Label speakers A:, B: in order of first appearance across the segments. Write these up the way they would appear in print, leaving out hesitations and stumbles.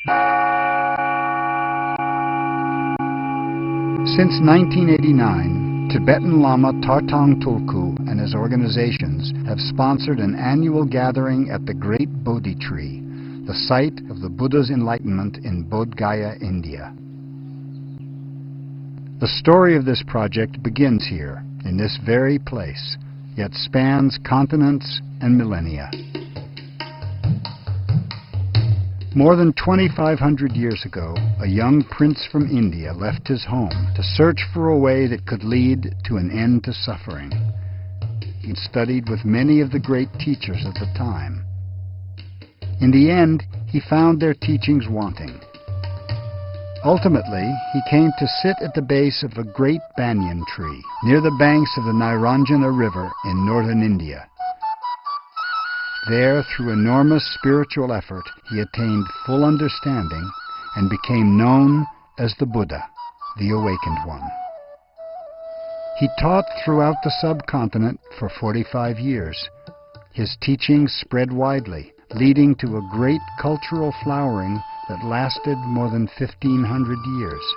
A: Since 1989, Tibetan Lama Tartang Tulku and his organizations have sponsored an annual gathering at the Great Bodhi Tree, the site of the Buddha's enlightenment in Bodh Gaya, India. The story of this project begins here, in this very place, yet spans continents and millennia. More than 2,500 years ago, a young prince from India left his home to search for a way that could lead to an end to suffering. He studied with many of the great teachers of the time. In the end, he found their teachings wanting. Ultimately, he came to sit at the base of a great banyan tree near the banks of the Niranjana River in northern India. There, through enormous spiritual effort, he attained full understanding and became known as the Buddha, the Awakened One. He taught throughout the subcontinent for 45 years. His teachings spread widely, leading to a great cultural flowering that lasted more than 1,500 years.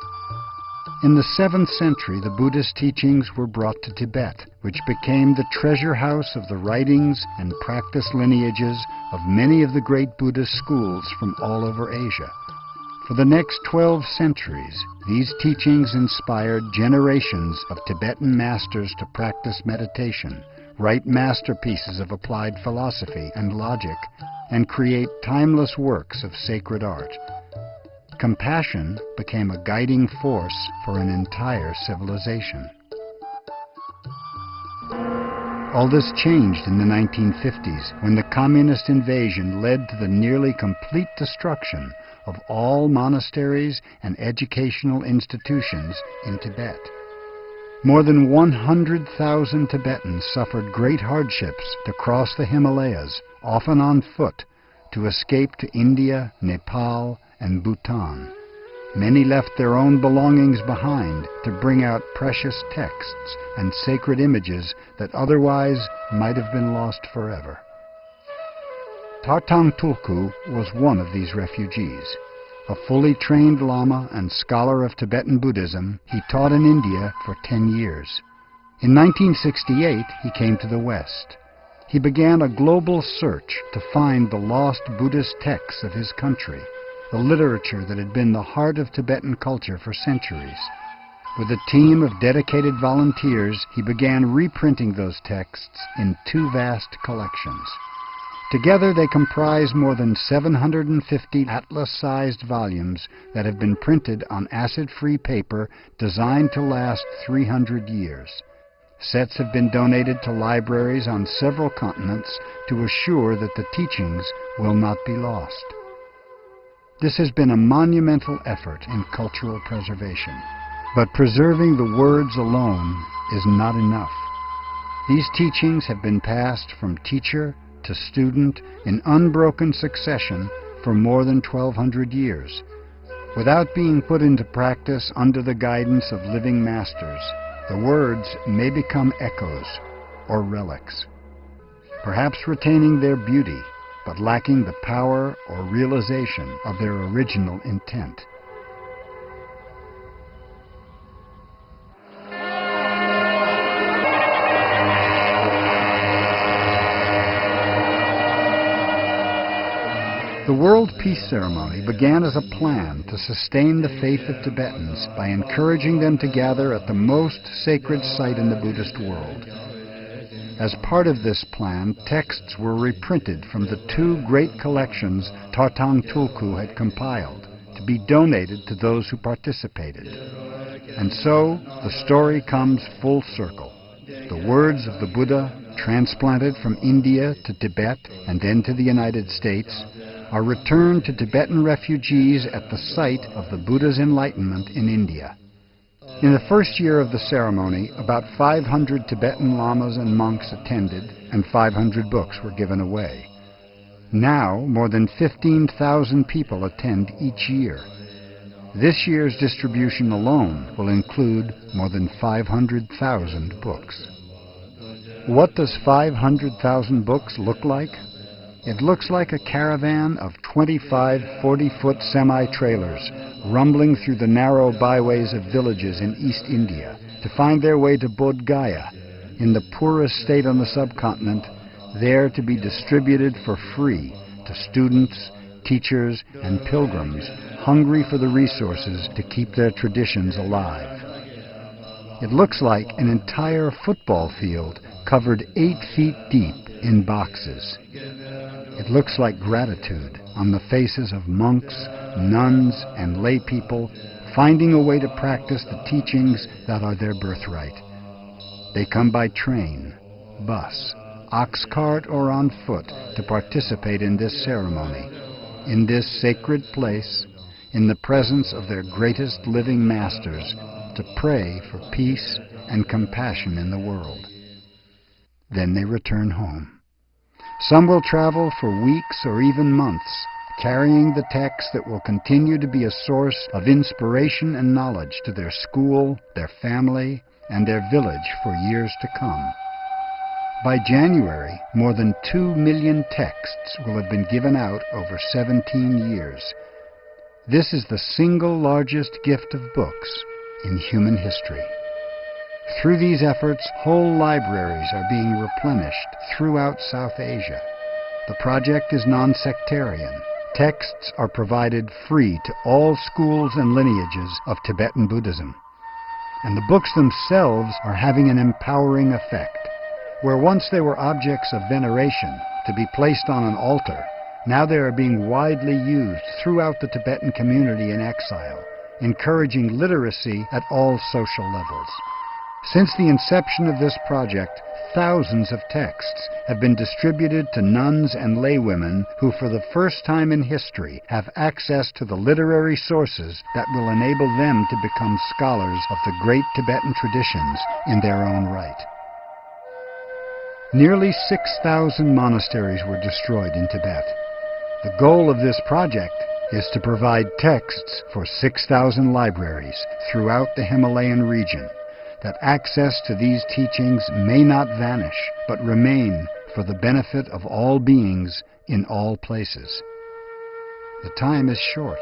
A: In the 7th century, the Buddhist teachings were brought to Tibet, which became the treasure house of the writings and practice lineages of many of the great Buddhist schools from all over Asia. For the next 12 centuries, these teachings inspired generations of Tibetan masters to practice meditation, write masterpieces of applied philosophy and logic, and create timeless works of sacred art. Compassion became a guiding force for an entire civilization. All this changed in the 1950s when the communist invasion led to the nearly complete destruction of all monasteries and educational institutions in Tibet. More than 100,000 Tibetans suffered great hardships to cross the Himalayas, often on foot, to escape to India, Nepal, and Bhutan. Many left their own belongings behind to bring out precious texts and sacred images that otherwise might have been lost forever. Tartang Tulku was one of these refugees. A fully trained Lama and scholar of Tibetan Buddhism, he taught in India for 10 years. In 1968, he came to the West. He began a global search to find the lost Buddhist texts of his country, the literature that had been the heart of Tibetan culture for centuries. With a team of dedicated volunteers, he began reprinting those texts in 2 vast collections. Together they comprise more than 750 atlas-sized volumes that have been printed on acid-free paper designed to last 300 years. Sets have been donated to libraries on several continents to assure that the teachings will not be lost. This has been a monumental effort in cultural preservation. But preserving the words alone is not enough. These teachings have been passed from teacher to student in unbroken succession for more than 1,200 years. Without being put into practice under the guidance of living masters, the words may become echoes or relics, perhaps retaining their beauty, but lacking the power or realization of their original intent. The World Peace Ceremony began as a plan to sustain the faith of Tibetans by encouraging them to gather at the most sacred site in the Buddhist world. As part of this plan, texts were reprinted from the 2 great collections Tartang Tulku had compiled to be donated to those who participated. And so, the story comes full circle. The words of the Buddha, transplanted from India to Tibet and then to the United States, are returned to Tibetan refugees at the site of the Buddha's enlightenment in India. In the first year of the ceremony, about 500 Tibetan lamas and monks attended, and 500 books were given away. Now, more than 15,000 people attend each year. This year's distribution alone will include more than 500,000 books. What does 500,000 books look like? It looks like a caravan of 25 40-foot semi-trailers rumbling through the narrow byways of villages in East India to find their way to Bodh Gaya, in the poorest state on the subcontinent, there to be distributed for free to students, teachers, and pilgrims hungry for the resources to keep their traditions alive. It looks like an entire football field covered 8 feet deep in boxes. It looks like gratitude on the faces of monks, nuns, and lay people finding a way to practice the teachings that are their birthright. They come by train, bus, ox cart, or on foot to participate in this ceremony, in this sacred place, in the presence of their greatest living masters, to pray for peace and compassion in the world. Then they return home. Some will travel for weeks or even months, carrying the texts that will continue to be a source of inspiration and knowledge to their school, their family, and their village for years to come. By January, more than 2 million texts will have been given out over 17 years. This is the single largest gift of books in human history. Through these efforts, whole libraries are being replenished throughout South Asia. The project is non-sectarian. Texts are provided free to all schools and lineages of Tibetan Buddhism. And the books themselves are having an empowering effect. Where once they were objects of veneration, to be placed on an altar, now they are being widely used throughout the Tibetan community in exile, encouraging literacy at all social levels. Since the inception of this project, thousands of texts have been distributed to nuns and laywomen who for the first time in history have access to the literary sources that will enable them to become scholars of the great Tibetan traditions in their own right. Nearly 6,000 monasteries were destroyed in Tibet. The goal of this project is to provide texts for 6,000 libraries throughout the Himalayan region, that access to these teachings may not vanish, but remain for the benefit of all beings in all places. The time is short.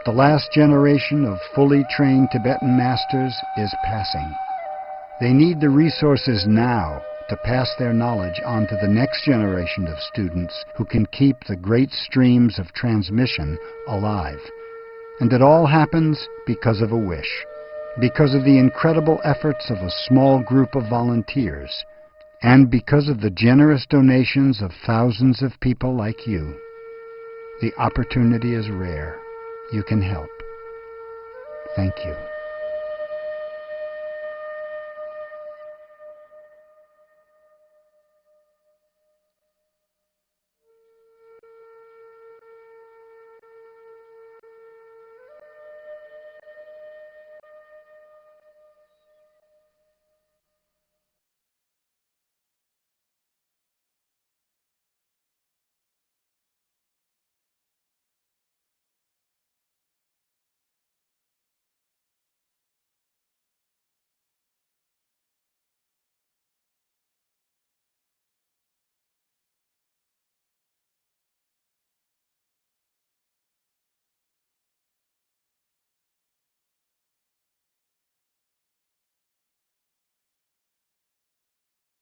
A: The last generation of fully trained Tibetan masters is passing. They need the resources now to pass their knowledge on to the next generation of students who can keep the great streams of transmission alive. And it all happens because of a wish, because of the incredible efforts of a small group of volunteers, and because of the generous donations of thousands of people like you. The opportunity is rare. You can help. Thank you.